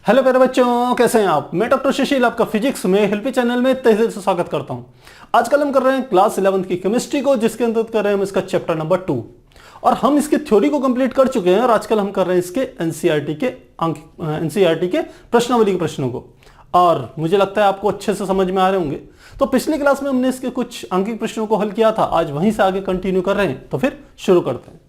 Hello प्यारे बच्चों, कैसे हैं आप। मैं डॉक्टर सुशील आपका फिजिक्स में हेल्पी चैनल में तहे दिल से स्वागत करता हूं। आजकल हम कर रहे हैं क्लास 11th की केमिस्ट्री को, जिसके अंदर कर रहे हैं हम इसका चैप्टर नंबर 2 और हम इसकी थ्योरी को कंप्लीट कर चुके हैं और आजकल हम कर रहे हैं इसके एनसीईआरटी के प्रश्नावली के प्रश्नों को, और मुझे लगता है आपको अच्छे से समझ में आ रहे होंगे। तो पिछली क्लास में हमने इसके कुछ अंकित प्रश्नों को हल किया था, आज वहीं से आगे कंटिन्यू कर रहे हैं। तो फिर शुरू करते हैं।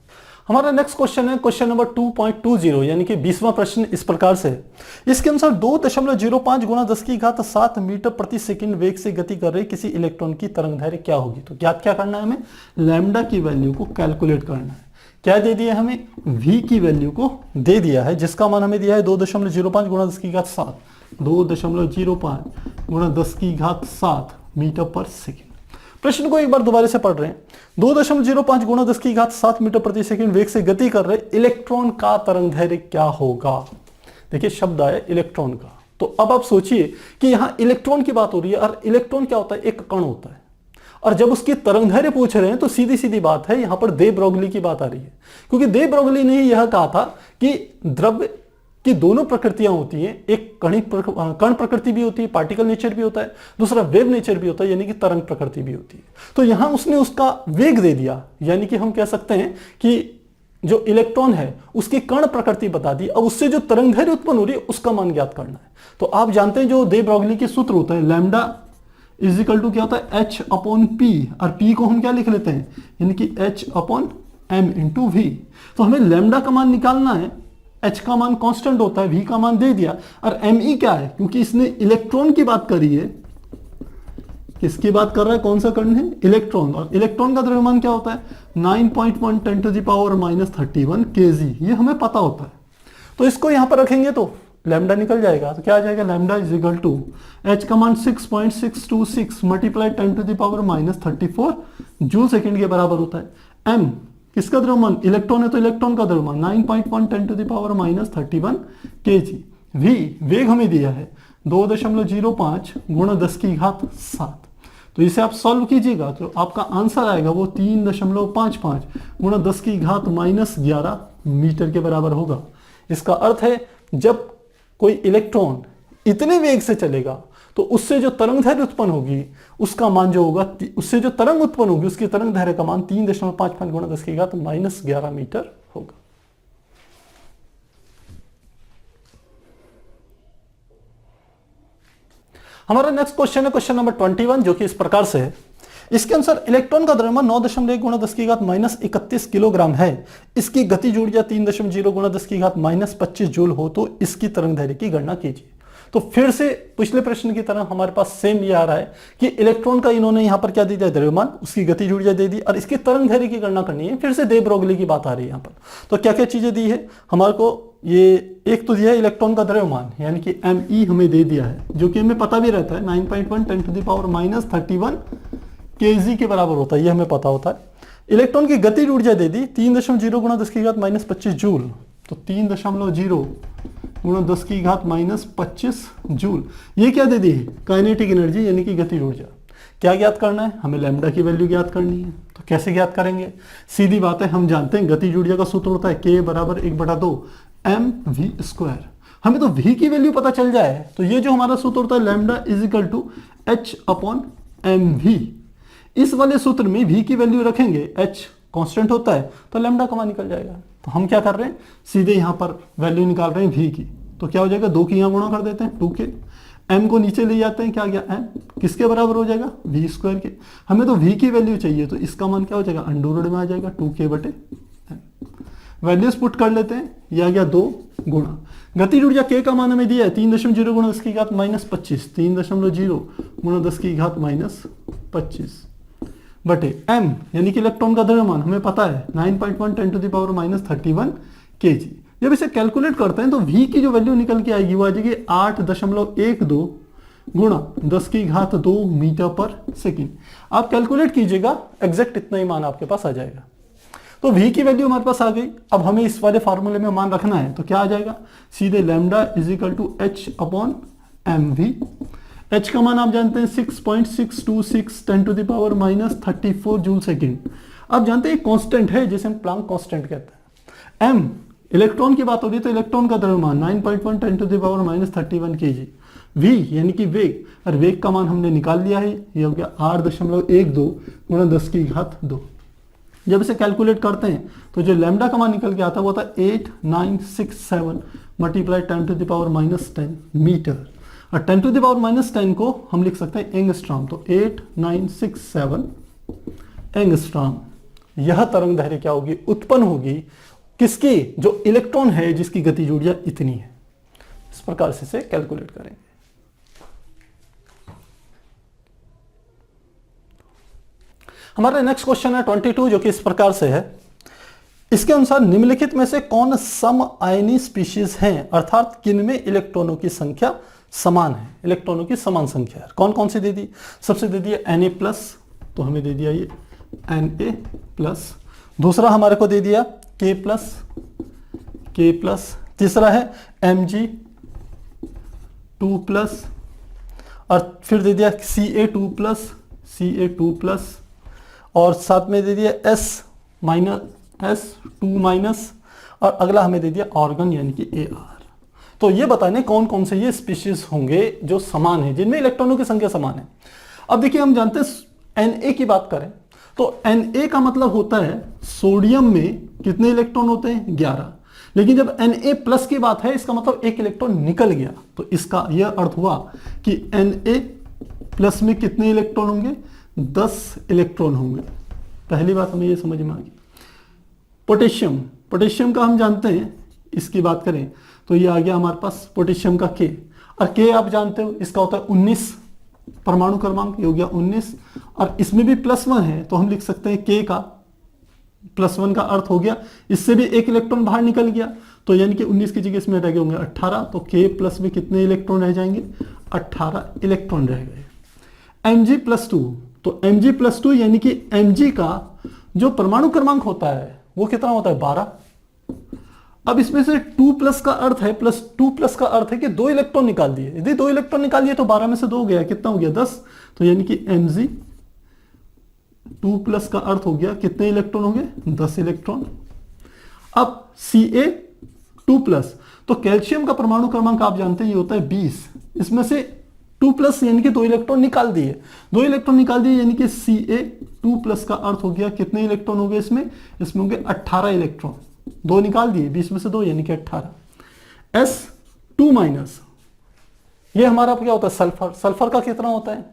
हमारा नेक्स्ट क्वेश्चन है क्वेश्चन नंबर 2.20 यानी कि 20वां प्रश्न इस प्रकार से है। इसके अनुसार 2.05 गुणा 10 की घात 7 मीटर प्रति सेकंड वेग से गति कर रहे किसी इलेक्ट्रॉन की तरंगदैर्घ्य क्या होगी। तो ज्ञात क्या करना है हमें, लैम्डा की वैल्यू को कैलकुलेट करना है। क्या दे दिया हमें, v की वैल्यू को दे दिया है, जिसका मान हमें दिया है 2.05 गुणा 10 की घात 7, 2.05 गुणा 10 की घात 7 मीटर पर सेकेंड। प्रश्न को एक बार दोबारा से पढ़ रहे हैं। 2.05 गुणा 10 की घात 7 मीटर प्रति सेकंड वेग से गति कर रहे इलेक्ट्रॉन का तरंगदैर्घ्य क्या होगा। देखिए शब्द आया इलेक्ट्रॉन का। तो अब आप सोचिए कि यहां इलेक्ट्रॉन की बात हो रही है, और इलेक्ट्रॉन क्या होता है, एक कण होता है, और जब उसकी तरंगदैर्घ्य पूछ रहे हैं तो सीधी सीधी बात है, यहां पर दे ब्रोगली की बात आ रही है, क्योंकि दे ब्रोगली ने यह कहा था कि द्रव्य कि दोनों प्रकृतियां होती हैं, एक कण प्रकृति भी होती है, पार्टिकल नेचर भी होता है, दूसरा वेव नेचर भी होता है, यानी कि तरंग प्रकृति भी होती है। तो यहां उसने उसका वेग दे दिया, यानी कि हम कह सकते हैं कि जो इलेक्ट्रॉन है उसकी कण प्रकृति बता दी। अब उससे जो तरंगदैर्घ्य उत्पन्न हो रही है उसका मान ज्ञात करना है। तो आप जानते हैं जो दे ब्रोगली के सूत्र होता है, लैम्डा इज इक्वल टू क्या होता है, h अपॉन पी, और p को हम क्या लिख लेते हैं, यानी कि h अपॉन m इंटू वी। तो हमें लैम्डा का मान निकालना है, h का मान कांस्टेंट होता है, v का मान दे दिया, और me क्या है, क्योंकि इसने इलेक्ट्रॉन की बात करी है। किसकी बात कर रहा है, कौन सा कण है, इलेक्ट्रॉन, और इलेक्ट्रॉन का द्रव्यमान क्या होता है 9.1 10 टू द पावर -31 kg, ये हमें पता होता है। तो इसको यहां पर रखेंगे तो लैम्डा निकल जाएगा। तो क्या आ जाएगा, lambda is equal to h का मान 6.626 multiply 10 to the power -34 joule second के बराबर होता है। m किसका द्रव्यमान, इलेक्ट्रॉन है तो इलेक्ट्रॉन का द्रव्यमान 9.1 10 to the power -31 kg। v वेग हमें दिया है 2.05 गुणा 10 की घात 7। तो इसे आप सॉल्व कीजिएगा तो आपका आंसर आएगा वो 3.55 गुणा 10 की घात -11 मीटर के बराबर होगा। इसका अर्थ है जब कोई इलेक्ट्रॉन इतने वेग से चलेगा तो उससे जो तरंगदैर्घ्य उत्पन्न होगी उसका मान जो होगा, उससे जो तरंग उत्पन्न होगी उसकी तरंगदैर्घ्य का मान 3.55 गुणा 10 की घात -11 मीटर होगा। हमारा नेक्स्ट क्वेश्चन है क्वेश्चन नंबर 21, जो कि इस प्रकार से है। इसके अनुसार इलेक्ट्रॉन का द्रव्यमान 9.1 गुणा 10 की घात -31 किलोग्राम है। इसकी गतिज ऊर्जा 3.0 गुणा 10 की घात -25 जूल हो तो इसकी तरंगदैर्घ्य की गणना कीजिए। तो फिर से पिछले प्रश्न की तरह हमारे पास सेम ये आ रहा है कि इलेक्ट्रॉन का इन्होंने यहां पर क्या दे दिया, द्रव्यमान, उसकी गतिज ऊर्जा दे दी, और इसकी तरंगदैर्घ्य की गणना करनी है। फिर से दे ब्रोगली की बात आ रही है यहां पर। तो क्या क्या चीजें दी है हमारे को, ये एक तो दिया है इलेक्ट्रॉन का द्रव्यमान, यानी कि me हमें दे दिया है, जो कि हमें पता भी रहता है 9.1 10 टू द पावर -31 kg के बराबर होता है, ये हमें पता होता है। इलेक्ट्रॉन की गतिज ऊर्जा दे दी 3.0 गुणा 10 की घात -25 जूल। तो 3.0 गुणा 10 की घात -25 जूल, ये क्या दे दी है, काइनेटिक एनर्जी, यानी कि गतिज ऊर्जा। क्या ज्ञात करना है, हमें लैम्डा की वैल्यू ज्ञात करनी है। तो कैसे ज्ञात करेंगे, सीधी बात है, हम जानते हैं गतिज ऊर्जा का सूत्र होता है k बराबर 1/2 mv²। हमें तो v की वैल्यू पता चल जाए तो ये जो हमारा सूत्र होता है lambda is equal to h upon mv, इस वाले सूत्र में v की वैल्यू रखेंगे, h कांस्टेंट होता है तो लैम्डा का मान निकल जाएगा। तो हम क्या कर रहे हैं, सीधे यहां पर वैल्यू निकाल रहे हैं v की। तो क्या हो जाएगा, 2 की यहां गुणा कर देते हैं 2k, m को नीचे ले जाते हैं, क्या गया m किसके बराबर हो जाएगा, v² के। हमें तो v की वैल्यू चाहिए तो इसका मान क्या हो जाएगा, अंडर में आ जाएगा 2k/m। वैल्यूज पुट कर लेते हैं, यह आ गया 2 गुणा गतिज ऊर्जा k का मान हमें दिया है 3.0 गुणा 10 की घात -25, 3.0 गुणा 10 की घात -25 बटे m, यानी कि इलेक्ट्रॉन का द्रव्यमान हमें पता है 9.1 10 टू द पावर -31 kg। जब इसे कैलकुलेट करते हैं तो v की जो वैल्यू निकल के आएगी वो आ जाएगी 8.12 गुणा 10 की घात 2 मीटर पर सेकेंड। आप कैलकुलेट कीजिएगा, एग्जैक्ट इतना ही मान आपके पास आ जाएगा। तो v की वैल्यू हमारे पास आ गई। अब हमें इस वाले फार्मूले में मान रखना है, तो क्या आ जाएगा, सीधे lambda is equal to h upon mv। h का मान आप जानते हैं 6.626 10 to the power -34 joule second. आप जानते हैं कांस्टेंट है जिसे हम प्लांक कांस्टेंट कहते हैं। m इलेक्ट्रॉन की बात हो रही है तो इलेक्ट्रॉन का द्रव्यमान 9.1 10 to the power -31 kg। v यानी कि वेग, और वेग का मान हमने निकाल लिया है, ये हो गया 8.12 गुणा 10⁻²। जब इसे कैलकुलेट करते हैं तो जो लैम्डा का मान निकल के आता है वो था 8967 multiply 10 to the power -10 metre, और 10 टू द पावर -10 को हम लिख सकते हैं एंगस्ट्रॉम, तो 8967 एंगस्ट्रॉम। यह तरंग दैर्घ्य क्या होगी, उत्पन्न होगी किसकी, जो इलेक्ट्रॉन है जिसकी गतिज ऊर्जा इतनी है। इस प्रकार से इसे कैलकुलेट करेंगे। हमारा नेक्स्ट क्वेश्चन है 22 जो कि इस प्रकार से है। इसके अनुसार निम्नलिखित में से कौन सम आयनी स्पीशीज हैं, अर्थात किनमें इलेक्ट्रॉनों की संख्या समान है, इलेक्ट्रॉनों की समान संख्या है। कौन कौन सी दे दी, सबसे दे दिया Na+, तो हमें दे दिया ये Na+, दूसरा हमारे को दे दिया K+, तीसरा है Mg2+, और फिर दे दिया Ca2+, और साथ में दे दिया S2-, और अगला हमें दे दिया ऑर्गन यानी कि Ar। तो ये बताने कौन कौन से ये स्पीशीज होंगे जो समान है, जिनमें इलेक्ट्रॉनों की संख्या समान है। अब देखिए हम जानते हैं Na की बात करें तो Na का मतलब होता है सोडियम में कितने इलेक्ट्रॉन होते हैं, 11। लेकिन जब Na+ की बात है इसका मतलब एक इलेक्ट्रॉन निकल गया, तो इसका यह अर्थ हुआ कि Na+ में कितने इलेक्ट्रॉन होंगे, 10 इलेक्ट्रॉन होंगे। पहली बात हमें यह समझ में आ गई। पोटेशियम का हम जानते हैं, इसकी बात करें तो ये आ गया हमारे पास पोटेशियम का K, और K आप जानते हो इसका होता है 19 परमाणु क्रमांक, ये हो गया 19, और इसमें भी +1 है तो हम लिख सकते हैं K का +1 का अर्थ हो गया इससे भी एक इलेक्ट्रॉन बाहर निकल गया, तो यानी कि 19 की जगह इसमें रह गए होंगे 18, तो K+ में कितने इलेक्ट्रॉन रह जाएंगे, 18 इलेक्ट्रॉन रह गए। Mg+2, तो Mg+2 यानी कि Mg का जो परमाणु क्रमांक होता है वो कितना होता है, 12। अब इसमें से 2+ का अर्थ है, +2+ का अर्थ है कि 2 इलेक्ट्रॉन निकाल दिए। यदि 2 इलेक्ट्रॉन निकाल दिए तो 12 में से 2 गया, कितना हो गया, 10। तो यानी कि Mg2+ का अर्थ हो गया कितने इलेक्ट्रॉन हो गए, 10 इलेक्ट्रॉन। अब Ca2+, तो कैल्शियम का परमाणु क्रमांक आप जानते हैं ये होता है 20, इसमें से 2+ यानी कि 2 इलेक्ट्रॉन निकाल दिए, 2 इलेक्ट्रॉन निकाल दिए यानी कि Ca2+ का अर्थ हो गया कितने इलेक्ट्रॉन हो गए, इसमें हो गए 18 इलेक्ट्रॉन, 2 निकाल दिए, 20 में से 2 यानी कि 18। S2-, ये हमारा क्या होता है, सल्फर। सल्फर का कितना होता है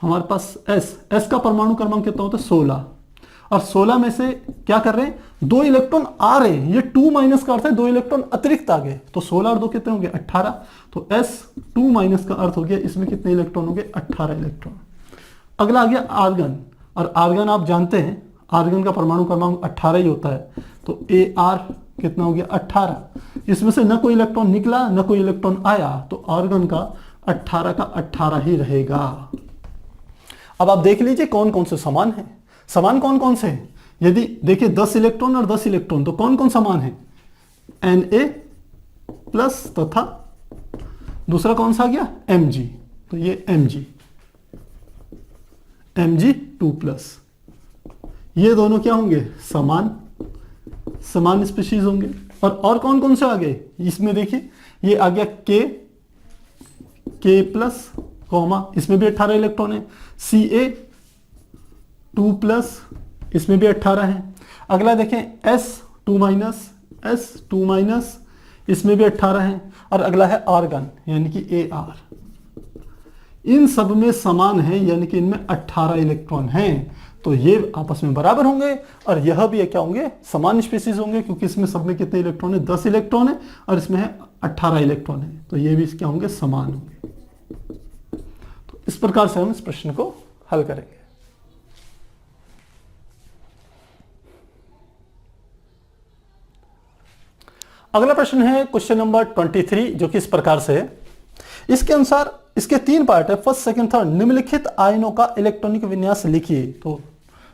हमारे पास S का परमाणु क्रमांक कितना होता है, 16, और 16 में से क्या कर रहे हैं, 2 इलेक्ट्रॉन आ रहे हैं, ये 2- का अर्थ है 2 इलेक्ट्रॉन अतिरिक्त आ गए, तो 16 और 2 कितने हो गए, 18, तो S2- का अर्थ हो गया इसमें कितने इलेक्ट्रॉन हो गए, 18 इलेक्ट्रॉन। अगला आ गया आर्गन, और आर्गन आप जानते हैं आर्गन का परमाणु क्रमांक 18 ही होता है, तो Ar कितना हो गया, 18, इसमें से न कोई इलेक्ट्रॉन निकला न कोई इलेक्ट्रॉन आया, तो आर्गन का 18 का 18 ही रहेगा। अब आप देख लीजिए कौन कौन से समान है, समान कौन कौन से हैं। यदि देखिए 10 इलेक्ट्रॉन और 10 इलेक्ट्रॉन, तो कौन कौन समान है, Na+ तथा दूसरा कौन सा आ गया, Mg, तो ये Mg2+, ये दोनों क्या होंगे, समान स्पीशीज होंगे। और कौन कौन से आ गए, इसमें देखिए ये आ गया K+, इसमें भी 18 इलेक्ट्रॉन है, Ca2+, इसमें भी 18 है। अगला देखें S2-, इसमें भी 18 है, और अगला है आर्गन यानी कि Ar, इन सब में समान है यानी कि इनमें 18 इलेक्ट्रॉन हैं, तो ये आपस में बराबर होंगे, और यह भी क्या होंगे, समान स्पीशीज होंगे, क्योंकि इसमें सब में कितने इलेक्ट्रॉन है, 10 इलेक्ट्रॉन है, और इसमें है 18 इलेक्ट्रॉन है, तो ये भी क्या होंगे, समान होंगे। तो इस प्रकार से हम इस प्रश्न को हल करेंगे। अगला प्रश्न है क्वेश्चन नंबर 23 जो कि इस प्रकार से है। इसके अनुसार इसके 3 पार्ट है, फर्स्ट सेकंड थर्ड। निम्नलिखित आयनों का इलेक्ट्रॉनिक विन्यास लिखिए। तो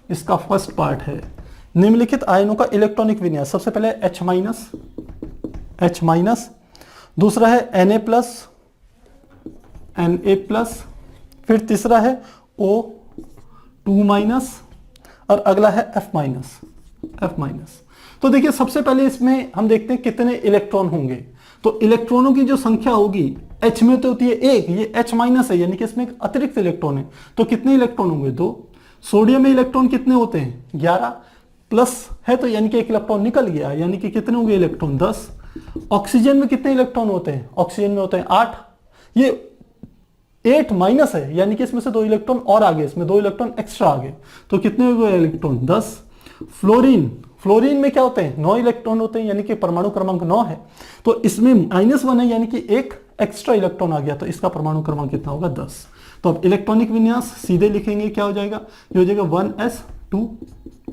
इसका फर्स्ट पार्ट है निम्नलिखित आयनों का इलेक्ट्रॉनिक विन्यास। सबसे पहले H-, दूसरा है Na+, फिर तीसरा है O2-, और अगला है F-। तो देखिए सबसे पहले इसमें हम देखते हैं कितने इलेक्ट्रॉन होंगे। तो इलेक्ट्रॉनों की जो संख्या होगी H में तो होती है एक, ये H माइनस है यानी कि इसमें एक अतिरिक्त इलेक्ट्रॉन है, तो कितने इलेक्ट्रॉन होंगे? 2। सोडियम में इलेक्ट्रॉन कितने होते हैं? 11 प्लस है तो यानी कि एक इलेक्ट्रॉन निकल गया, यानी कि कितने होंगे इलेक्ट्रॉन? 10। ऑक्सीजन में कितने इलेक्ट्रॉन होते हैं? ऑक्सीजन में होते हैं 8, ये 8 माइनस है यानी कि इसमें से 2 इलेक्ट्रॉन और आगे, इसमें 2 इलेक्ट्रॉन एक्स्ट्रा आगे, तो कितने हो गए इलेक्ट्रॉन? 10। फ्लोरीन में क्या होते हैं? 9 इलेक्ट्रॉन होते हैं यानी कि परमाणु क्रमांक 9 है, तो इसमें -1 है यानी कि एक एक्स्ट्रा इलेक्ट्रॉन आ गया, तो इसका परमाणु क्रमांक कितना होगा? 10। तो अब इलेक्ट्रॉनिक विन्यास सीधे लिखेंगे, क्या हो जाएगा? ये हो जाएगा 1s2,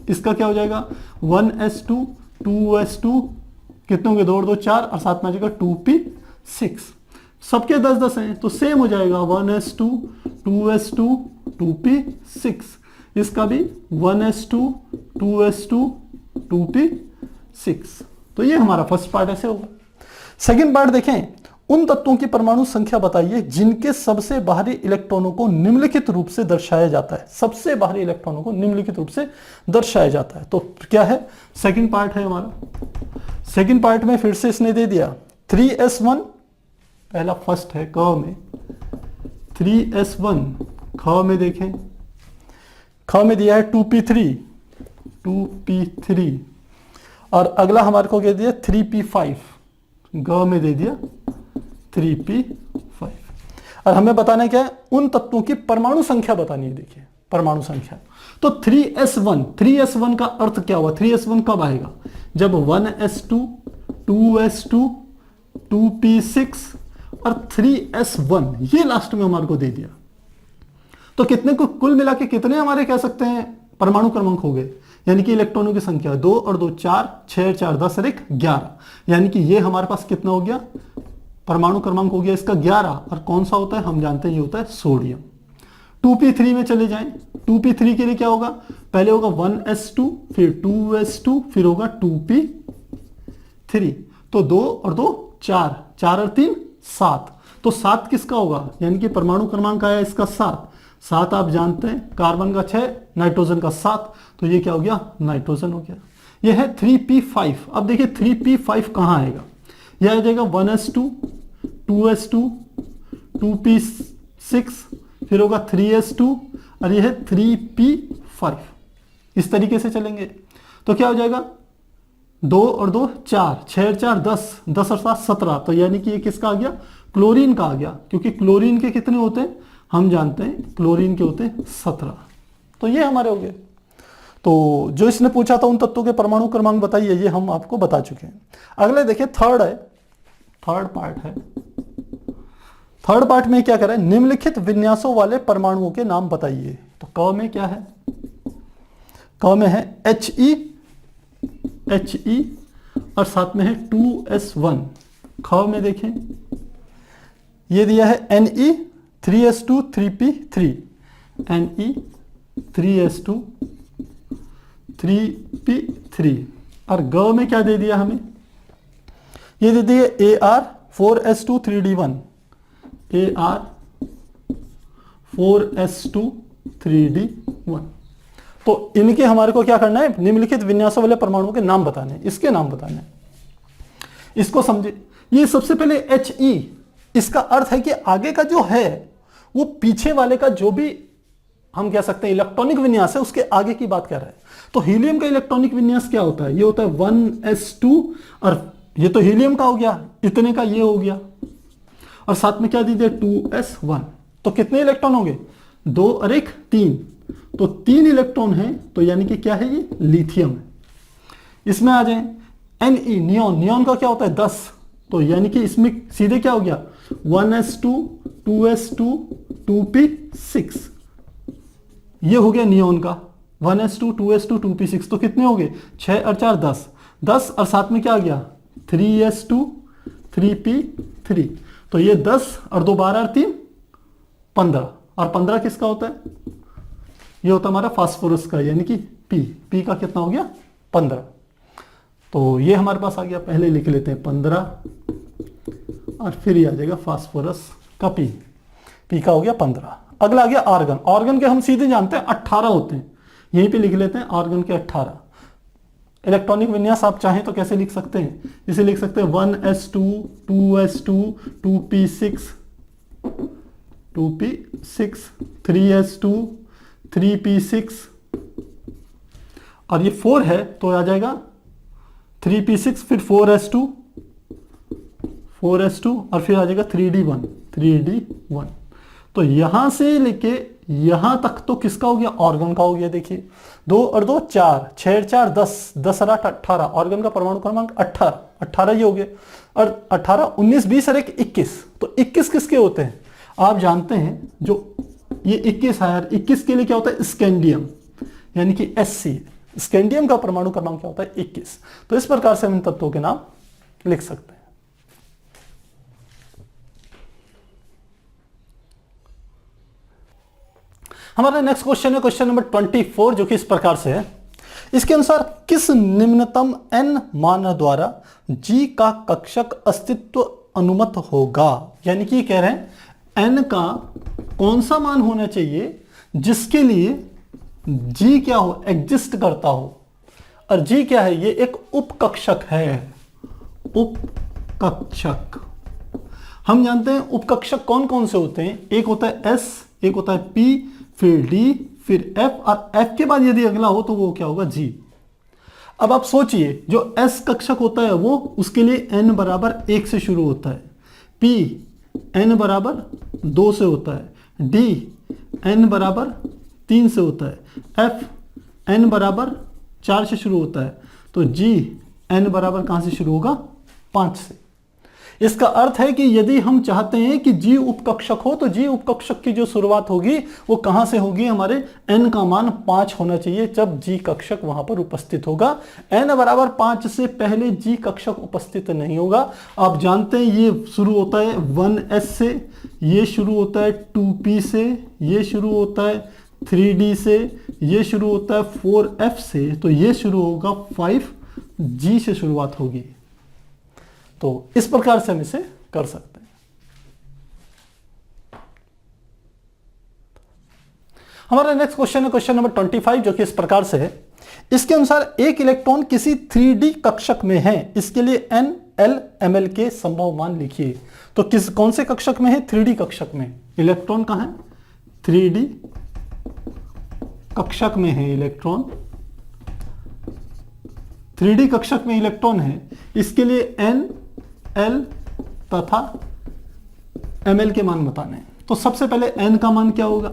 इसका क्या हो जाएगा? 1s2 2s2, कितने होंगे? 2 और 2 4, और साथ में आ जाएगा 2p6। सबके 10-10 हैं तो सेम हो जाएगा 1s2 2s2 2p6, इसका भी 1s2 2s2 2p6। तो ये हमारा फर्स्ट पार्ट ऐसे होगा। सेकंड पार्ट देखें, उन तत्वों की परमाणु संख्या बताइए जिनके सबसे बाहरी इलेक्ट्रॉनों को निम्नलिखित रूप से दर्शाया जाता है। सबसे बाहरी इलेक्ट्रॉनों को निम्नलिखित रूप से दर्शाया जाता है, तो क्या है? सेकंड पार्ट है हमारा। सेकंड पार्ट में फिर से इसने दे दिया 3s1, पहला फर्स्ट है क में 3s1, ख में देखें, ख में दिया है 2p3, और अगला हमारे को क्या दिया? 3p5, ग में दे दिया 3p5। और हमें बताना है क्या है? उन तत्वों की परमाणु संख्या बतानी है। देखिए परमाणु संख्या, तो 3s1 का अर्थ क्या हुआ? 3s1 कब आएगा? जब 1s2 2s2 2p6 और 3s1 ये लास्ट में हमारे को दे दिया, तो कितने को कुल मिला के कितने हमारे कह सकते हैं परमाणु क्रमांक हो गए? यानी कि इलेक्ट्रॉनों की संख्या 2 और 2 4, 6 4 10 और 1 11, यानी कि ये हमारे पास कितना हो गया? परमाणु क्रमांक हो गया इसका 11। और कौन सा होता है? हम जानते हैं ये होता है सोडियम। 2p3 में चले जाएं, 2p3 के लिए क्या होगा? पहले होगा 1s2, फिर 2s2, फिर होगा 2p3, तो 2 और 2 4, 4 और 3 7, तो 7 किसका होगा? यानी कि परमाणु क्रमांक आया इसका 7 आप जानते हैं, कार्बन का 6, नाइट्रोजन का 7, तो ये क्या हो गया? नाइट्रोजन हो गया। ये है 3p5। अब देखिए 3p5 कहाँ आएगा? यह आ जाएगा 1s2 2s2 2p6, फिर होगा 3s2, और यह है 3p5। इस तरीके से चलेंगे तो क्या हो जाएगा? 2 और 2 4, 6 और 4 10, 10 और 7 17, तो यानी कि ये किसका आ गया? क्लोरीन का आ गया, क्योंकि क्लोरीन के कितने होते हैं? हम जानते हैं क्लोरीन के होते हैं 17। तो ये हमारे हो गए। तो जो इसने पूछा था उन तत्वों के परमाणु क्रमांक बताइए, ये हम आपको बता चुके हैं। अगले देखिए थर्ड पार्ट है। थर्ड पार्ट में क्या कर रहा है? निम्नलिखित विन्यासों वाले परमाणुओं के नाम बताइए। तो क में क्या है? क में है He और साथ में है 2s1। ख में देखें ये दिया है Ne 3s2 3p3, Ne 3s2 3p3, और ग में क्या दे दिया हमें? ये दे दिया Ar 4s2 3d1, Ar 4s2 3d1। तो इनके हमारे को क्या करना है? निम्नलिखित विन्यासों वाले परमाणुओं के नाम बताने हैं, इसके नाम बताने हैं। इसको समझे, ये सबसे पहले He, इसका अर्थ है कि आगे का जो है वो पीछे वाले का जो भी हम कह सकते हैं इलेक्ट्रॉनिक विन्यास है उसके आगे की बात कर रहा है। तो हीलियम का इलेक्ट्रॉनिक विन्यास क्या होता है? ये होता है 1s2, और ये तो हीलियम का हो गया, इतने का ये हो गया, और साथ में क्या दीजिए 2s1। तो कितने इलेक्ट्रॉन होंगे? 2 और 1 3, तो 3 इलेक्ट्रॉन हैं, तो यानी कि क्या है? ये लिथियम है। इसमें आ जाए Ne नियॉन का क्या होता है? 10, तो यानी कि इसमें सीधे क्या हो गया? 1s2 2s2 2p6, ये हो गया नियॉन का 1s2 2s2 2p6, तो कितने हो गए? 6 और 4 10, 10 और साथ में क्या आ गया? 3s2 3p3, तो ये 10 और 2 12 और 3 15, और 15 किसका होता है? ये होता हमारा फास्फोरस का, यानी कि पी का कितना हो गया? 15। तो ये हमारे पास आ गया, पहले लिख लेते हैं 15, और फिर ये आ जाएगा फास्फोरस का पी का हो गया 15। अगला आ गया आर्गन। आर्गन के हम सीधे जानते हैं 18 होते हैं, यहीं पे लिख लेते हैं आर्गन के 18। इलेक्ट्रॉनिक विन्यास आप चाहें तो कैसे लिख सकते हैं, इसे लिख सकते हैं 1s2 2s2 2p6 2p6 3s2 3p6 और ये 4 है तो आ जाएगा 3p6 फिर 4s2 और फिर आ जाएगा 3d1। तो यहां से लेके यहां तक तो किसका हो गया, ऑर्गन का हो गया। देखिए 2 और 2 4, 6 और 4 10, 10 और 8 18, ऑर्गन का परमाणु क्रमांक 18 ये हो गए। और 18 19 20 और 1 21, तो 21 किसके होते हैं आप जानते हैं, जो ये 21 है यार, 21 के लिए क्या होता है स्कैंडियम, यानी कि Sc, स्कैंडियम का परमाणु क्रमांक क्या होता है 21। तो इस प्रकार से हम इन तत्वों के नाम लिख सकते हैं। हमारा नेक्स्ट क्वेश्चन है क्वेश्चन नंबर 24, जो कि इस प्रकार से है। इसके अनुसार किस निम्नतम n मान द्वारा G का कक्षक अस्तित्व अनुमत होगा, यानी कि कह रहे हैं n का कौन सा मान होना चाहिए जिसके लिए G क्या हो, एग्जिस्ट करता हो। और G क्या है, ये एक उपकक्षक है। उपकक्षक हम जानते हैं उपकक्षक कौन कौन से होते हैं, एक होता है S, एक होता है P, फिर D, फिर F, और F के बाद यदि अगला हो तो वो क्या होगा G। अब आप सोचिए जो S कक्षक होता है वो, उसके लिए n बराबर 1 से शुरू होता है, P n बराबर 2 से होता है, D n बराबर 3 से होता है, F n बराबर 4 से शुरू होता है, तो G n बराबर कहां से शुरू होगा 5 से। इसका अर्थ है कि यदि हम चाहते हैं कि G उपकक्षक हो तो G उपकक्षक की जो शुरुआत होगी वो कहां से होगी, हमारे n का मान 5 होना चाहिए जब G कक्षक वहां पर उपस्थित होगा। n बराबर 5 से पहले G कक्षक उपस्थित नहीं होगा। आप जानते हैं ये शुरू होता है 1s से, ये शुरू होता है 2p से, ये शुरू होता है 3d से, ये शुरू होता है 4f से, तो ये शुरू होगा 5g से शुरुआत होगी। तो इस प्रकार से हम इसे कर सकते हैं। हमारा नेक्स्ट क्वेश्चन है क्वेश्चन नंबर 25, जो कि इस प्रकार से है। इसके अनुसार एक इलेक्ट्रॉन किसी 3D कक्षक में है, इसके लिए n l ml के संभव मान लिखिए। तो कौन से कक्षक में है, 3D कक्षक में। इलेक्ट्रॉन कहां है, 3D कक्षक में है इलेक्ट्रॉन, 3D कक्षक में इलेक्ट्रॉन है। इसके लिए n l तथा ml के मान बताने हैं। तो सबसे पहले n का मान क्या होगा,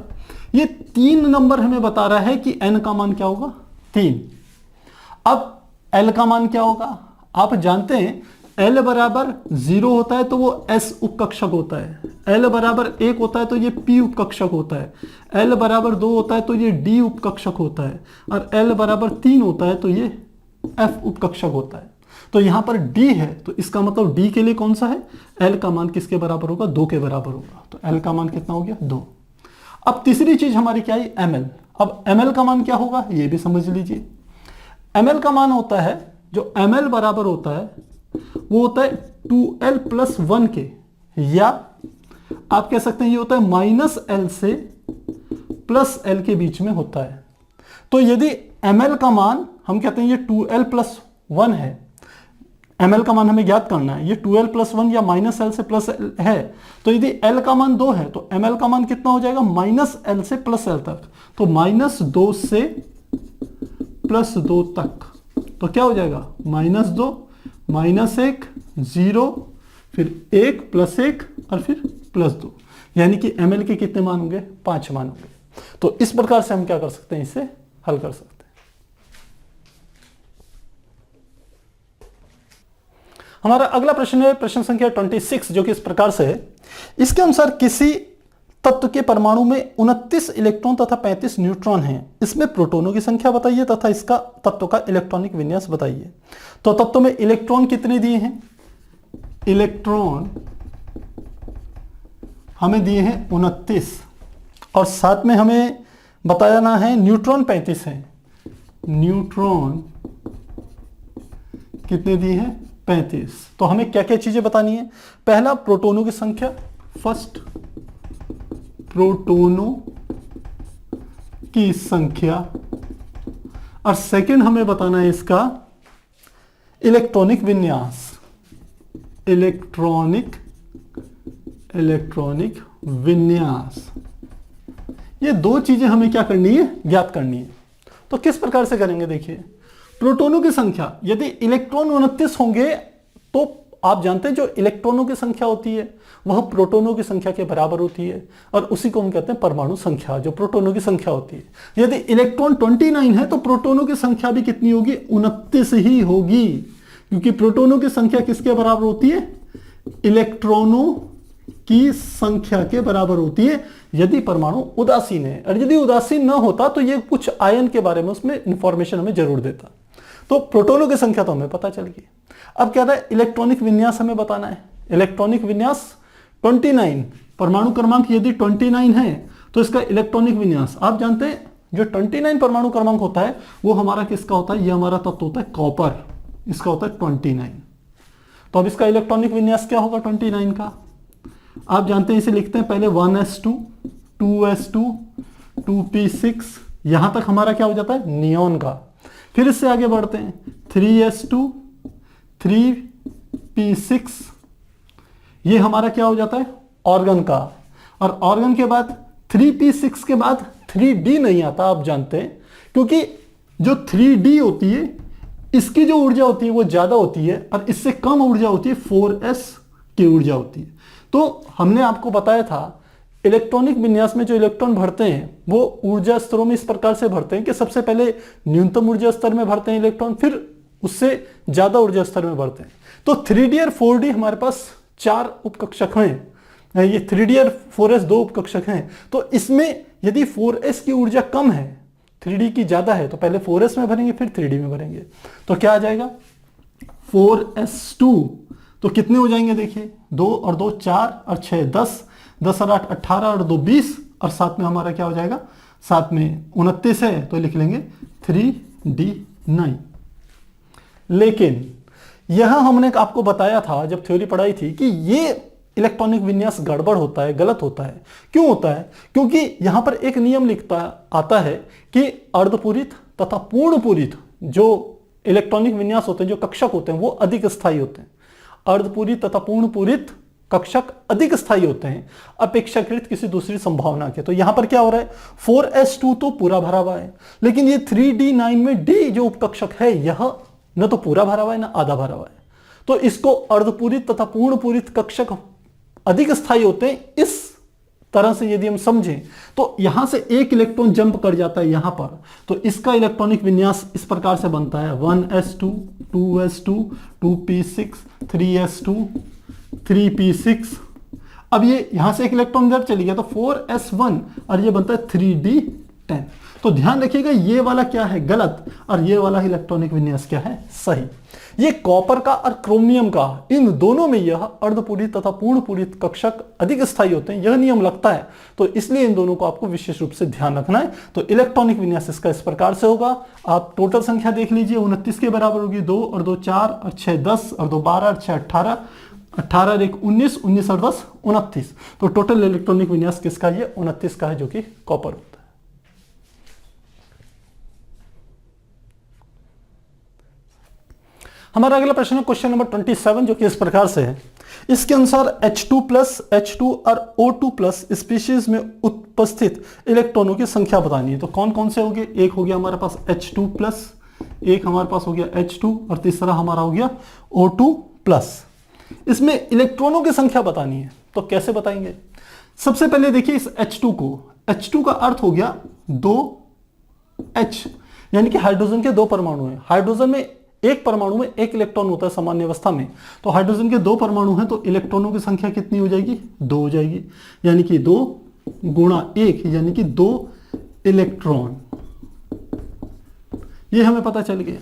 ये 3 नंबर हमें बता रहा है कि n का मान क्या होगा 3। अब l का मान क्या होगा, आप जानते हैं l बराबर 0 होता है तो वो s उपकक्षक होता है, l बराबर 1 होता है तो ये p उपकक्षक होता है, l बराबर 2 होता है तो ये d उपकक्षक होता है, और l बराबर 3 होता है तो ये f उपकक्षक होता है। तो यहां पर D है तो इसका मतलब D के लिए कौन सा है, L का मान किसके बराबर होगा, 2 के बराबर होगा। तो L का मान कितना हो गया 2। अब तीसरी चीज हमारी क्या है ml। अब ml का मान क्या होगा ये भी समझ लीजिए। ml का मान होता है, जो ml बराबर होता है वो होता है 2l प्लस 1 के, या आप कह सकते हैं ये होता है माइनस l से प्लस l के बीच में होता है। तो यदि ml का मान हम कहते हैं ये 2l प्लस 1 है, ml का मान हमें ज्ञात करना है, ये 2l प्लस 1 या माइनस l से प्लस l है, तो यदि l का मान 2 है तो ml का मान कितना हो जाएगा माइनस l से प्लस l तक, तो -2 से +2 तक। तो क्या हो जाएगा -2 -1 0 फिर 1 +1 और फिर +2, यानी कि ml के कितने मान होंगे 5 मान होंगे। तो इस प्रकार से हम क्या कर सकते हैं, इसे हल कर सकते हैं। हमारा अगला प्रश्न है प्रश्न संख्या 26, जो कि इस प्रकार से है। इसके अनुसार किसी तत्व के परमाणु में 29 इलेक्ट्रॉन तथा 35 न्यूट्रॉन हैं। इसमें प्रोटॉनों की संख्या बताइए तथा इसका तत्व का इलेक्ट्रॉनिक विन्यास बताइए। तो तत्व में इलेक्ट्रॉन कितने दिए हैं, इलेक्ट्रॉन हमें दिए हैं 29, और साथ में हमें बताना है न्यूट्रॉन 35 है। न्यूट्रॉन कितने दिए हैं 35। तो हमें क्या क्या चीजें बतानी है, पहला प्रोटॉनों की संख्या, फर्स्ट प्रोटॉनों की संख्या, और सेकंड हमें बताना है इसका इलेक्ट्रॉनिक विन्यास, इलेक्ट्रॉनिक विन्यास, ये दो चीजें हमें क्या करनी है, ज्ञात करनी है। तो किस प्रकार से करेंगे, देखिए प्रोटॉनों की संख्या, यदि इलेक्ट्रॉन 29 होंगे तो आप जानते हैं जो इलेक्ट्रॉनों की संख्या होती है वह प्रोटॉनों की संख्या के बराबर होती है, और उसी को हम कहते हैं परमाणु संख्या, जो प्रोटॉनों की संख्या होती है। यदि इलेक्ट्रॉन 29 है तो प्रोटॉनों की संख्या भी कितनी होगी, 29 ही होगी, क्योंकि प्रोटॉनों की संख्या किसके बराबर होती है, इलेक्ट्रॉनों की संख्या के बराबर होती है यदि परमाणु उदासीन है। और यदि उदासीन न होता तो ये कुछ आयन के बारे में उसमें इंफॉर्मेशन हमें जरूर देता। तो प्रोटॉनों की संख्या तो हमें पता चल गई। अब क्या है, इलेक्ट्रॉनिक विन्यास हमें बताना है। इलेक्ट्रॉनिक विन्यास 29, परमाणु क्रमांक यदि 29 है तो इसका इलेक्ट्रॉनिक विन्यास आप जानते हैं, जो 29 परमाणु क्रमांक होता है वो हमारा किसका होता है, ये हमारा तत्व होता है कॉपर, इसका होता है 29। तो अब इसका इलेक्ट्रॉनिक विन्यास क्या होगा 29 का, आप जानते हैं इसे लिखते हैं पहले 1s2 2s2 2p6, यहां तक हमारा क्या हो जाता है नियोन का। फिर इससे आगे बढ़ते हैं 3s2 3p6, ये हमारा क्या हो जाता है ऑर्गन का। और ऑर्गन के बाद 3p6 के बाद 3d नहीं आता, आप जानते हैं, क्योंकि जो 3d होती है इसकी जो ऊर्जा होती है वो ज्यादा होती है और इससे कम ऊर्जा होती है 4s की ऊर्जा होती है। तो हमने आपको बताया था इलेक्ट्रॉनिक विन्यास में जो इलेक्ट्रॉन भरते हैं वो ऊर्जा स्तरों में इस प्रकार से भरते हैं कि सबसे पहले न्यूनतम ऊर्जा स्तर में भरते हैं इलेक्ट्रॉन, फिर उससे ज्यादा ऊर्जा स्तर में भरते हैं। तो 3d और 4d हमारे पास 4 उपकक्षक हैं, ये 3d और 4s 2 उपकक्षक हैं। तो इसमें यदि 4s की ऊर्जा कम है 3d की ज्यादा है तो पहले 4s में भरेंगे फिर 3d में भरेंगे। तो क्या आ जाएगा 4s2, तो कितने हो जाएंगे, देखिए 2 और 2 4 और 6 10, 10 और 8 18 और 2 20, और साथ में क्या हो जाएगा, साथ में 29 है तो लिख लेंगे 3d9। लेकिन यह हमने आपको बताया था जब थ्योरी पढ़ाई थी कि ये इलेक्ट्रॉनिक विन्यास गड़बड़ होता है, गलत होता है। क्यों होता है, क्योंकि यहां पर एक नियम आता है कि अर्धपूरित तथा पूर्णपूरित जो इलेक्ट्रॉनिक विन्यास होते हैं, जो कक्षक होते हैं, वो अधिक स्थायी होते हैं। अर्धपूरित तथा पूर्णपूरित कक्षक अधिक स्थायी होते हैं अपेक्षाकृत किसी दूसरी संभावना के। तो यहां पर क्या हो रहा है 4s2 तो पूरा भरा हुआ है, लेकिन ये 3d9 में d जो उपकक्षक है यह न तो पूरा भरा हुआ है न आधा भरा हुआ है। तो इसको अर्धपूरित तथा पूर्णपूरित कक्षक अधिक स्थायी होते हैं। इस तरह से यदि हम समझें तो यहां से एक इलेक्ट्रॉन जंप कर जाता है यहां पर, तो इसका इलेक्ट्रॉनिक विन्यास इस प्रकार से बनता है 1s2 2s2 2p6 3s2 3p6। अब ये यहां से एक इलेक्ट्रॉन इधर चली गया तो 4s1 और ये बनता है 3d10। तो ध्यान रखिएगा ये वाला क्या है गलत और ये वाला इलेक्ट्रॉनिक विन्यास क्या है सही। ये कॉपर का और क्रोमियम का, इन दोनों में यह अर्धपूरित तथा पूर्णपूरित कक्षक अधिक स्थायी होते हैं, यह नियम लगता है। तो इसलिए इन दोनों को आपको विशेष रूप से ध्यान रखना है। तो इलेक्ट्रॉनिक विन्यास इसका इस प्रकार से होगा। आप टोटल संख्या देख लीजिए 29 के बराबर होगी, 2 और 2 4 और 6 10 और 2 12 और 6 18, 18 और 1 19, 19 और 10 29। तो टोटल इलेक्ट्रॉनिक विन्यास किसका, ये 29 का है, जो कि कॉपर होता है। हमारा अगला प्रश्न है क्वेश्चन नंबर 27, जो कि इस प्रकार से है। इसके अनुसार H2+ और O2+ स्पीशीज में उपस्थित इलेक्ट्रॉनों की संख्या बतानी है। तो कौन कौन से हो गए, एक हो गया हमारे पास H2+, एक हमारे पास हो गया H2 और तीसरा हमारा हो गया O2+। इसमें इलेक्ट्रॉनों की संख्या बतानी है, तो कैसे बताएंगे। सबसे पहले देखिए इस H2 को, H2 का अर्थ हो गया 2H, यानी कि हाइड्रोजन के 2 परमाणु हैं। हाइड्रोजन में एक परमाणु में एक इलेक्ट्रॉन होता है सामान्य अवस्था में, तो हाइड्रोजन के 2 परमाणु हैं तो इलेक्ट्रॉनों की संख्या कितनी हो जाएगी, 2 हो जाएगी, यानी कि 2 गुणा 1 यानी कि 2 इलेक्ट्रॉन। ये हमें पता चल गया।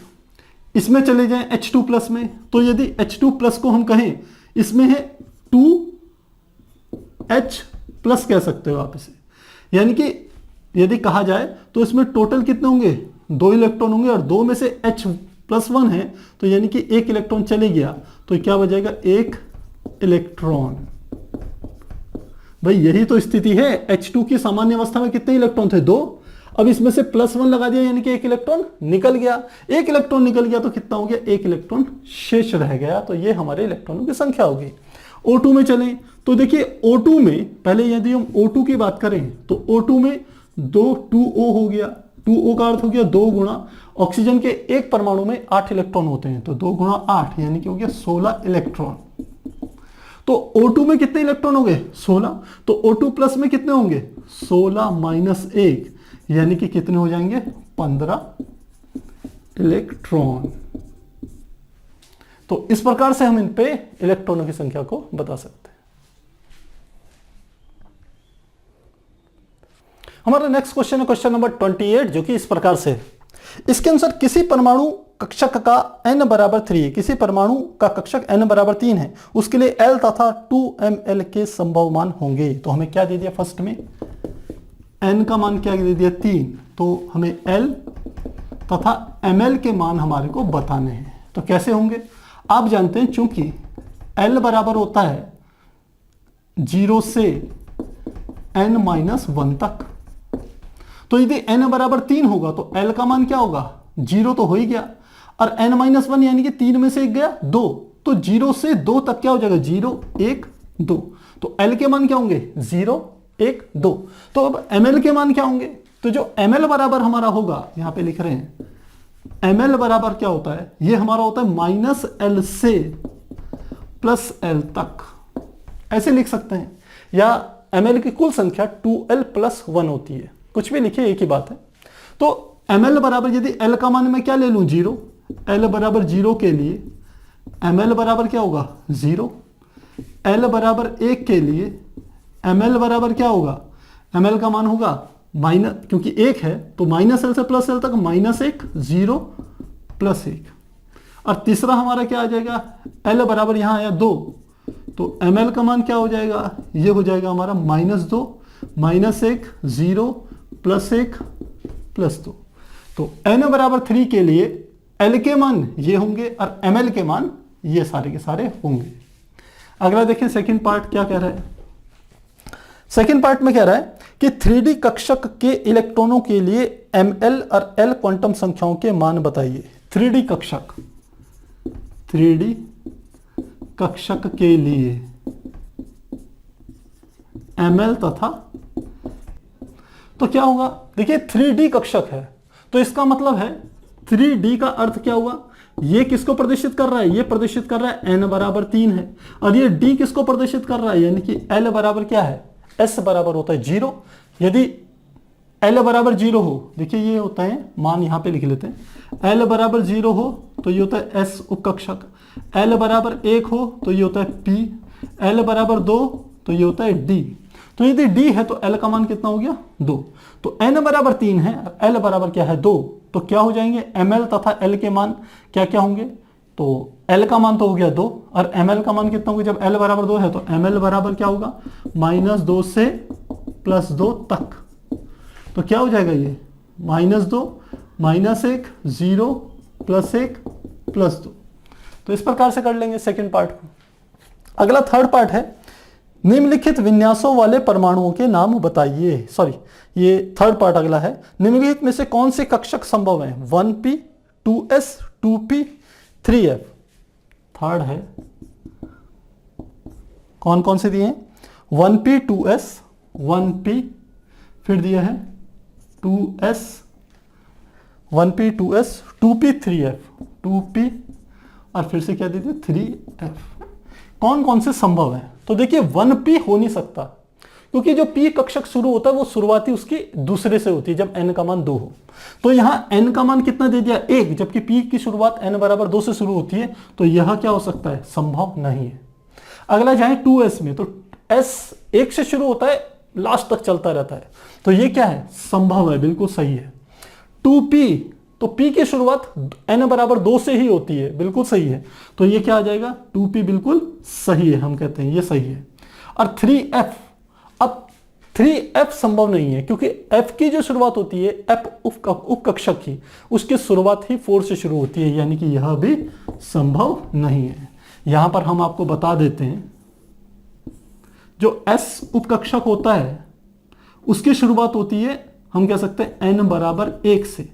इसमें चले जाएं H2+ में, तो यदि H2+ को हम कहें इसमें है 2H+ कह सकते हो आप इसे, यानी कि यदि कहा जाए तो इसमें टोटल कितने होंगे, 2 इलेक्ट्रॉन होंगे और 2 में से H+1 है तो यानी कि 1 इलेक्ट्रॉन चले गया, तो क्या बचेगा 1 इलेक्ट्रॉन। भाई यही तो स्थिति है। H2 की सामान्य अवस्था में कितने इलेक्ट्रॉन थे, 2, अब इसमें से +1 लगा दिया यानी कि एक इलेक्ट्रॉन निकल गया। एक इलेक्ट्रॉन निकल गया तो कितना हो गया, एक इलेक्ट्रॉन शेष रह गया। तो ये हमारे इलेक्ट्रॉनों की संख्या होगी। O2 में चलें तो देखिए O2 में पहले यदि हम O2 की बात करें तो O2 में 2O हो गया। 2O का अर्थ हो गया 2 गुणा ऑक्सीजन के एक परमाणु में 8 इलेक्ट्रॉन होते हैं, तो 2 गुणा 8 यानी कि हो गया 16 इलेक्ट्रॉन। तो O2 में कितने इलेक्ट्रॉन हो गए, 16। तो O2 प्लस में कितने होंगे, 16 माइनस 1 यानी कि कितने हो जाएंगे, 15 इलेक्ट्रॉन। तो इस प्रकार से हम इन पे इलेक्ट्रॉनों की संख्या को बता सकते हैं। हमारा नेक्स्ट क्वेश्चन है क्वेश्चन नंबर 28, जो कि इस प्रकार से है। इसके अनुसार किसी परमाणु कक्षक का n बराबर 3 है, किसी परमाणु का कक्षक n बराबर 3 है, उसके लिए L तथा 2ml के संभव मान होंगे। तो हमें क्या दे दिया, फर्स्ट में n का मान क्या दे दिया, 3। तो हमें L तथा ml के मान हमारे को बताने हैं। तो कैसे होंगे, आप जानते हैं चूंकि L बराबर होता है 0 से n-1 तक, तो यदि n बराबर 3 होगा तो L का मान क्या होगा, 0 तो हो ही गया, और n-1 यानी कि 3 में से 1 गया 2, तो 0 से 2 तक क्या हो जाएगा, 0 1 2। तो L के मान क्या होंगे, 0 1 2। तो अब ml के मान क्या होंगे, तो जो ml बराबर हमारा होगा, यहां पे लिख रहे हैं ml बराबर क्या होता है, ये हमारा होता है -L से +L तक, ऐसे लिख सकते हैं। या ml की कुल संख्या 2L + 1 होती है, कुछ भी लिखिए एक ही बात है। तो ml बराबर यदि L का मान मैं क्या ले लूं, 0, L बराबर 0 के लिए ml बराबर क्या होगा, 0। L बराबर 1 के लिए ml बराबर क्या होगा, ml का मान होगा माइनस, क्योंकि 1 है तो -L से +L तक -1 0 +1। और तीसरा हमारा क्या आ जाएगा, L बराबर यहां आया 2, तो ml का मान क्या हो जाएगा, ये हो जाएगा हमारा -2 -1 0 +1 +2। तो n बराबर 3 के लिए L के मान ये होंगे और ml के मान ये सारे के सारे होंगे। अगला देखें सेकंड पार्ट क्या कह रहा है। सेकंड पार्ट में कह रहा है कि 3D कक्षक के इलेक्ट्रॉनों के लिए ml और L क्वांटम संख्याओं के मान बताइए। 3D कक्षक, 3D कक्षक के लिए ml तथा, तो क्या होगा, देखिए 3D कक्षक है तो इसका मतलब है 3D का अर्थ क्या हुआ, ये किसको प्रदर्शित कर रहा है, ये प्रदर्शित कर रहा है n बराबर 3 है, और ये D किसको प्रदर्शित कर रहा है, यानी कि L बराबर क्या है, S बराबर होता है 0। यदि L बराबर 0 हो, देखिए ये होता है मान, यहां पे लिख लेते हैं, L बराबर 0 हो तो ये होता है S उपकक्षक, L बराबर 1 हो तो ये होता है P, L बराबर 2 तो ये होता है D। तो यदि D है तो L का मान कितना हो गया, 2। तो n बराबर 3 है, L बराबर क्या है, 2। तो क्या हो जाएंगे, ml तथा L के मान क्या क्या होंगे, तो L का मान तो हो गया 2 और ml का मान कितना होगा, जब L बराबर 2 है तो ml बराबर क्या होगा, -2 से +2 तक। तो क्या हो जाएगा ये, -2 -1 0 +1 +2। तो इस प्रकार से कर लेंगे सेकंड पार्ट को। अगला थर्ड पार्ट है, निम्नलिखित विन्यासों वाले परमाणुओं के नाम बताइए। सॉरी, ये थर्ड पार्ट अगला है। निम्नलिखित में से कौन से कक्षक संभव हैं, 1p 2s 2p 3f। Third है, कौन कौन से दिए हैं, 1p 2s 1p, फिर दिया है 2s 1p 2s 2p 3f 2p, और फिर से क्या दे दिया 3f। कौन कौन से संभव है, तो देखिए 1p हो नहीं सकता, क्योंकि जो p कक्षक शुरू होता है वो शुरुआती उसकी दूसरे से होती है जब n का मान 2 हो। तो यहां n का मान कितना दे दिया, 1, जबकि p की शुरुआत n बराबर 2 से शुरू होती है, तो यह क्या हो सकता है, संभव नहीं है। अगला जाए 2s में, तो s 1 से शुरू होता है लास्ट तक चलता रहता है, तो ये क्या है, संभव है, बिल्कुल सही है। 2p, तो p की शुरुआत n बराबर 2 से ही होती है, बिल्कुल सही है, तो ये क्या आ जाएगा, 2p बिल्कुल सही है, हम कहते हैं ये सही है। और 3f, अब 3f संभव नहीं है, क्योंकि f की जो शुरुआत होती है f उपकक्षक की, उसकी शुरुआत ही 4 से शुरू होती है, यानी कि यह भी संभव नहीं है। यहां पर हम आपको बता देते हैं, जो s उपकक्षक होता है उसकी शुरुआत होती है हम कह सकते हैं n बराबर 1 से।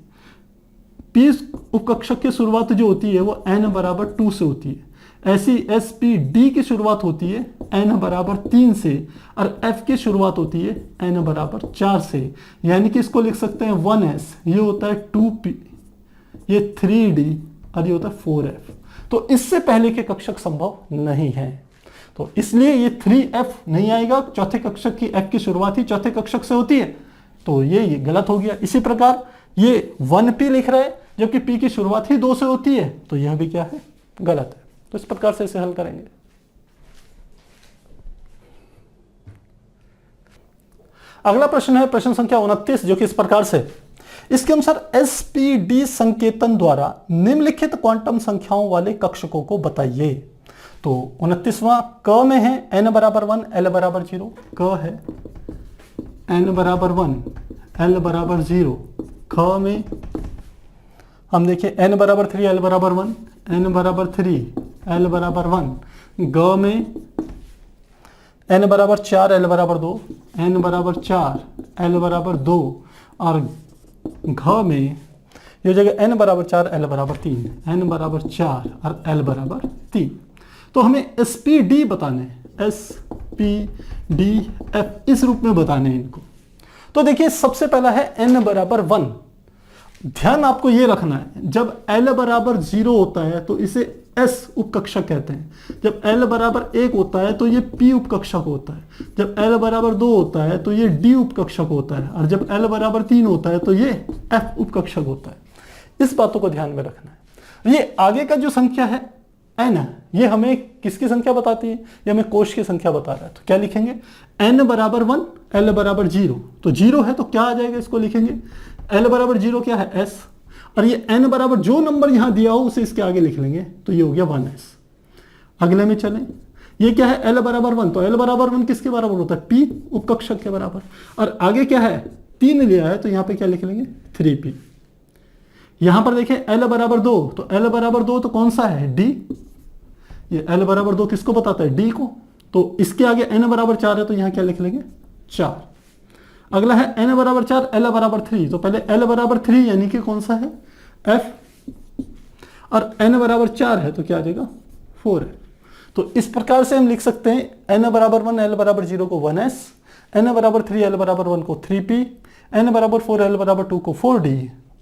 p उपकक्षक की शुरुआत जो होती है वो n बराबर 2 से होती है। ऐसी एस पी डी की शुरुआत होती है n बराबर 3 से और f की शुरुआत होती है n बराबर 4 से। यानी कि इसको लिख सकते हैं 1s, ये होता है 2p, ये 3d और ये होता है 4f। तो इससे पहले के कक्षक संभव नहीं है, तो इसलिए ये 3f नहीं आएगा। चौथे कक्षक की f की शुरुआत ही चौथे कक्षक से होती है, तो ये गलत हो गया। इसी प्रकार ये 1p लिख रहा है जबकि p की शुरुआत ही 2 से होती है, तो यह भी क्या है, गलत है। तो इस प्रकार से इसे हल करेंगे। अगला प्रश्न है प्रश्न संख्या 29, जो कि इस प्रकार से, इसके अनुसार एसपीडी संकेतन द्वारा निम्नलिखित क्वांटम संख्याओं वाले कक्षकों को बताइए। तो 29वां क में है n बराबर 1 l बराबर 0, क है n बराबर 1 l बराबर 0। ख में हम देखिए n बराबर 3 l बराबर 1, n बराबर 3 l बराबर 1। ग में n बराबर 4 l बराबर 2, n बराबर 4 l बराबर 2। और घ में ये जगह n बराबर 4 l बराबर 3, n बराबर 4 और l बराबर 3। तो हमें एसपीडी बताने हैं, SPDF इस रूप में बताने हैं इनको। तो देखिए सबसे पहला है n बराबर 1। ध्यान आपको ये रखना है, जब l बराबर 0 होता है तो इसे s उपकक्षक कहते हैं। जब l बराबर 1 होता है तो ये p उपकक्षक होता है। जब l बराबर 2 होता है तो ये d उपकक्षक होता है। और जब l बराबर 3 होता है तो ये f उपकक्षक होता है। इस बातों को ध्यान में रखना है। ये आगे का जो संख्या है n, ये हमें किसकी संख्या बताती है, ये हमें कोश की संख्या बता रहा है। तो क्या लिखेंगे, n बराबर 1 l बराबर 0। तो 0 है तो क्या आ जाएगा, इसको लिखेंगे l बराबर 0 क्या है, s। और ये n बराबर जो नंबर यहां दिया हो उसे इसके आगे लिख लेंगे, तो ये हो गया 1s। अगले में चलें, ये क्या है l बराबर 1, तो l बराबर 1 किसके बराबर होता है, p उपकक्षक के बराबर। और आगे क्या है, 3 लिया है तो यहां पे क्या लिख लेंगे, 3p। यहां पर देखें l बराबर 2, तो l बराबर 2 तो कौन सा है, d। ये l बराबर 2 किसको बताता है, d को। तो इसके आगे n बराबर 4 है तो यहां क्या लिख लेंगे, 4। अगला है n बराबर 4 l बराबर 3, तो पहले l बराबर 3 यानी कि कौन सा है, f। और n बराबर 4 है तो क्या आ जाएगा, 4 है। तो इस प्रकार से हम लिख सकते हैं n बराबर 1 l बराबर 0 को 1s, n बराबर 3 l बराबर 1 को 3p, n बराबर 4 l बराबर 2 को 4d,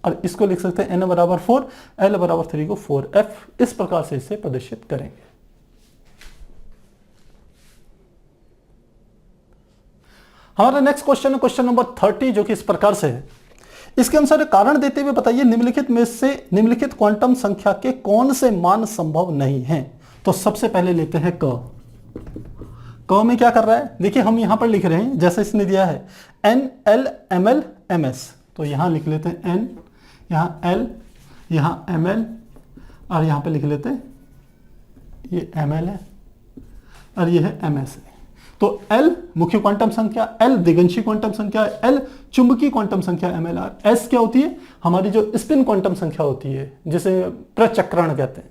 और इसको लिख सकते हैं n बराबर 4 l बराबर 3 को 4f। इस प्रकार से इसे प्रदर्शित करेंगे। हमारा नेक्स्ट क्वेश्चन है क्वेश्चन नंबर 30, जो कि इस प्रकार से है। इसके अनुसार कारण देते हुए बताइए निम्नलिखित में से निम्नलिखित क्वांटम संख्या के कौन से मान संभव नहीं हैं। तो सबसे पहले लेते हैं क में क्या कर रहा है, देखिए हम यहां पर लिख रहे हैं जैसे इसने दिया है n l ml ms, तो यहां लिख लेते हैं n, यहां l, यहां ml, और यहां पे लिख लेते हैं ये ml है और ये है ms है। तो L मुख्य क्वांटम संख्या, L दिगंशी क्वांटम संख्या, L चुंबकीय क्वांटम संख्या MLR, S क्या होती है, हमारी जो स्पिन क्वांटम संख्या होती है जिसे प्रचक्रण कहते हैं।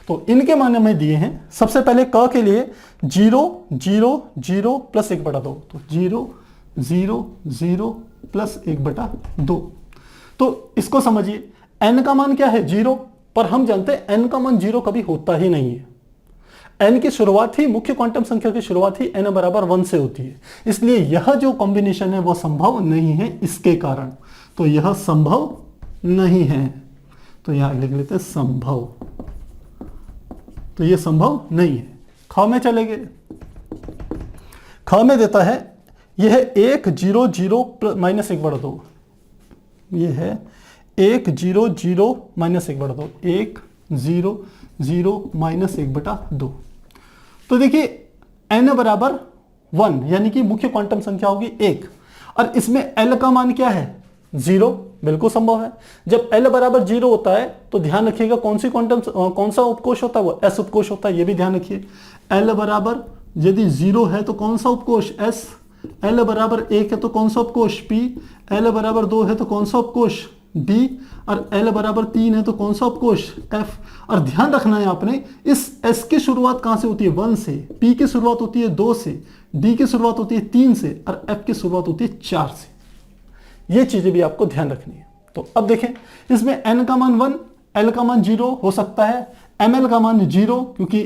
तो इनके मान हमें दिए हैं। सबसे पहले क के लिए 0 0 0 प्लस 1/2, तो 0 0 0 प्लस 1/2। तो इसको समझिए, n का मान क्या है, 0, पर हम जानते हैं n का मान 0 कभी होता ही नहीं है। n की शुरुआत ही, मुख्य क्वांटम संख्या की शुरुआत ही n बराबर 1 से होती है, इसलिए यह जो कॉम्बिनेशन है वह संभव नहीं है इसके कारण। तो यह संभव नहीं है, तो यहां लिख लेते हैं संभव, तो यह संभव नहीं है। ख में चले गए, ख में देता है यह है 1 0 0 माइनस 1/2, यह है 1 0 0 माइनस 1/2, 1 0 0 माइनस 1/2। तो देखिए n बराबर 1 यानी कि मुख्य क्वांटम संख्या होगी 1, और इसमें l का मान क्या है, 0, बिल्कुल संभव है। जब l बराबर 0 होता है तो ध्यान रखिएगा कौन सा उपकोष होता है, वो s उपकोष होता है, ये भी ध्यान रखिए। l बराबर यदि 0 है तो कौन सा उपकोष, s। l बराबर 1 है तो कौन सा उपकोष, p। l बराबर 2 है तो कौन सा उपकोष, d। और l बराबर 3 है तो कौन सा उपकोष, f। और ध्यान रखना है आपने, इस s की शुरुआत कहां से होती है, 1 से, p की शुरुआत होती है 2 से, d की शुरुआत होती है 3 से, और f की शुरुआत होती है 4 से। ये चीजें भी आपको ध्यान रखनी है। तो अब देखें, इसमें n का मान 1, l का मान 0 हो सकता है, ml का मान 0, क्योंकि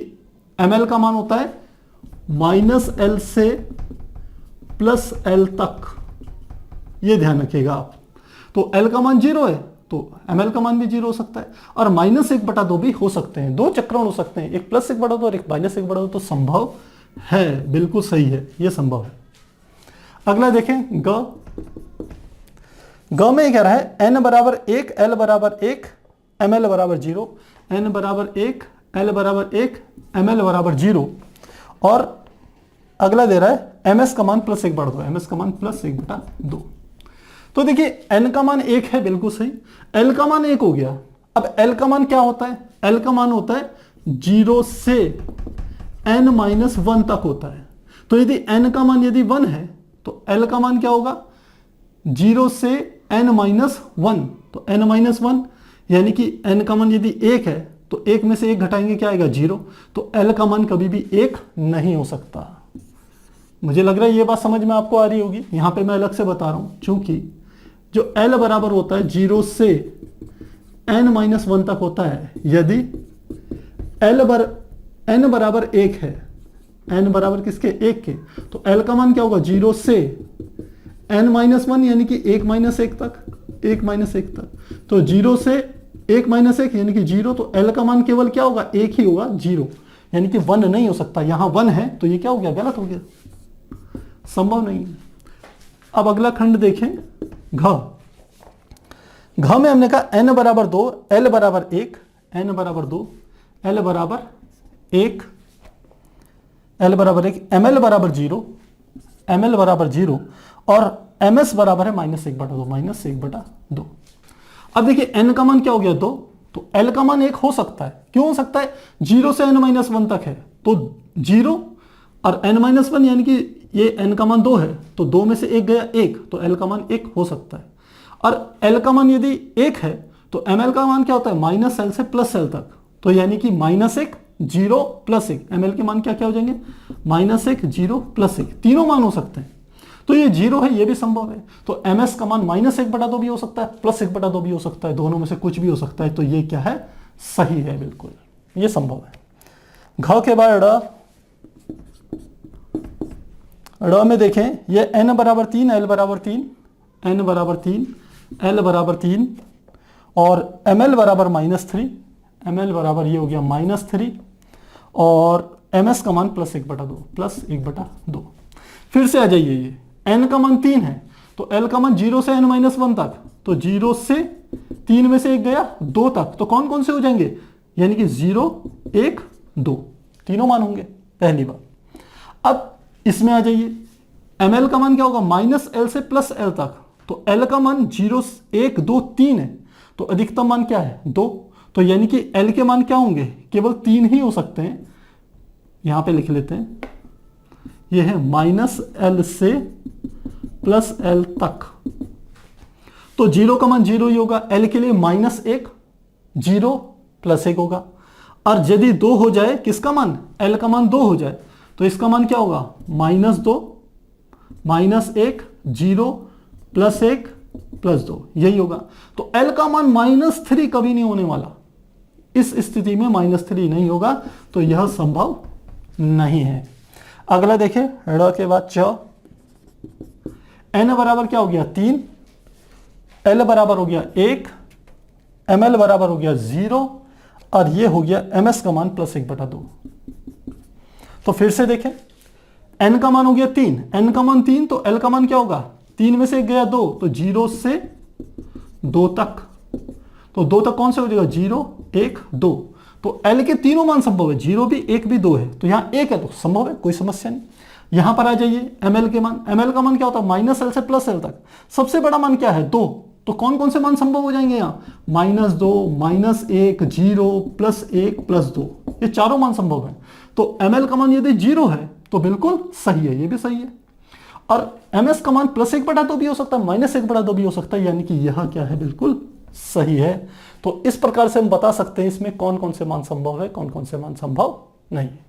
ml का मान होता है -l से +l तक, ये ध्यान रखिएगा आप। तो l का मान 0 है तो ml का मान भी 0 हो सकता है, और -1/2 भी हो सकते हैं। दो चक्रण हो सकते हैं, एक +1/2 और एक -1/2, तो संभव है, बिल्कुल सही है, ये संभव है। अगला देखें, ग में कह रहा है n बराबर 1, l बराबर 1, ml बराबर 0, n बराबर 1, l बराबर 1, ml बराबर 0, और अगला दे रहा है ms का मान +1/2, ms का मान +1/2। तो देखिए n का मान 1 है, बिल्कुल सही, l का मान 1 हो गया। अब l का मान क्या होता है? l का मान होता है 0 से n-1 तक होता है। तो यदि n का मान यदि 1 है तो l का मान क्या होगा? 0 से n-1, तो n-1, यानी कि n का मान यदि 1 है तो 1 में से 1 घटाएंगे, क्या आएगा? 0। तो l का मान कभी भी 1 नहीं हो सकता। मुझे लग रहा है ये बात समझ में आपको आ रही होगी। यहां पे मैं अलग से बता रहा हूं, चूंकि जो l बराबर होता है 0 से n-1 तक होता है। यदि n बराबर 1 है, n बराबर किसके? 1 के, तो l का मान क्या होगा? 0 से n-1, यानी कि 1-1 तक, 1-1 तक। तो 0 से 1-1 यानी कि 0, तो l का मान केवल क्या होगा? 1 ही होगा, 0, यानी कि 1 नहीं हो सकता। यहां 1 है तो ये क्या हो गया? गलत हो गया, संभव नहीं है। अब अगला खंड देखें, घ में हमने कहा n बराबर 2, l बराबर 1, n बराबर 2, l बराबर 1, l बराबर 1, ml बराबर 0, ml बराबर 0, और ms बराबर है -1/2, -1/2। अब देखिए n का मान क्या हो गया? 2, तो l का मान 1 हो सकता है। क्यों हो सकता है? 0 से n-1 तक है, तो 0 और n-1, यानी कि ये n का मान 2 है, तो 2 में से 1 गया 1, तो l का मान 1 हो सकता है। और l का मान यदि 1 है तो ml का मान क्या होता है? -l से +l तक, तो यानी कि -1, 0, +1, ml के मान क्या क्या हो जाएंगे? -1, 0, +1, तीनों मान हो सकते हैं। तो ये 0 है, ये भी संभव है। तो ms का मान -1/2 भी हो सकता है, +1/2 भी हो सकता है, दोनों में से कुछ भी हो सकता है। तो ये क्या है? सही है, बिल्कुल ये संभव है। घ के बाद ड़ में देखें, ये n बराबर 3, l बराबर 3, n बराबर 3, l बराबर 3, और ml बराबर -3, ml बराबर ये हो गया -3, और ms का मान +1/2। फिर से आ जाइए, ये n का मान 3 है तो l का मान 0 से n-1 तक, तो 0 से 3 में से 1 गया 2 तक, तो कौन कौन से हो जाएंगे? यानी कि 0, 1, 2, तीनों मान होंगे, पहली बार। अब इसमें आ जाइए, ml का मान क्या होगा? -l से +l तक, तो l का मान 0, 1, 2, 3 है, तो अधिकतम मान क्या है? 2, तो यानी कि l के मान क्या होंगे? केवल 3 ही हो सकते हैं। यहां पे लिख लेते हैं, ये है -l से +l तक, तो 0 का मान 0 ही होगा, l के लिए -1, 0, +1 होगा। और यदि 2 हो जाए, किसका मान? l का मान 2 हो जाए, तो इसका मान क्या होगा? -2, -1, 0, +1, +2, यही होगा। तो l का मान -3 कभी नहीं होने वाला, इस स्थिति में -3 नहीं होगा, तो यह संभव नहीं है। अगला देखिए, ड़ के बाद च, n बराबर क्या हो गया? 3, l बराबर हो गया 1, ml बराबर हो गया 0, और ये हो गया ms का मान +1/2। तो फिर से देखें, n का मान हो गया 3, n का मान 3, तो l का मान क्या होगा? 3 में से 1 गया 2, तो 0 से 2 तक, तो 2 तक कौन से हो जाएगा? 0, 1, 2, तो l के तीनों मान संभव है, 0 भी, 1 भी, 2 है, तो यहां 1 है तो संभव है, कोई समस्या नहीं। यहां पर आ जाइए, ml के मान, ml का मान क्या होता है? -l से +l तक, सबसे बड़ा मान क्या है? 2, तो कौन कौन से मान संभव हो जाएंगे यहाँ? -2, -1, 0, +1, +2, ये चारों मान संभव है। तो ml का मान यदि 0 है तो बिल्कुल सही है, ये भी सही है। और ms का मान +1/2 भी हो सकता है, -1/2 भी हो सकता है, यानी कि यह क्या है? बिल्कुल सही है। तो इस प्रकार से हम बता सकते हैं इसमें कौन कौन से मान संभव है, कौन कौन से मान संभव नहीं है।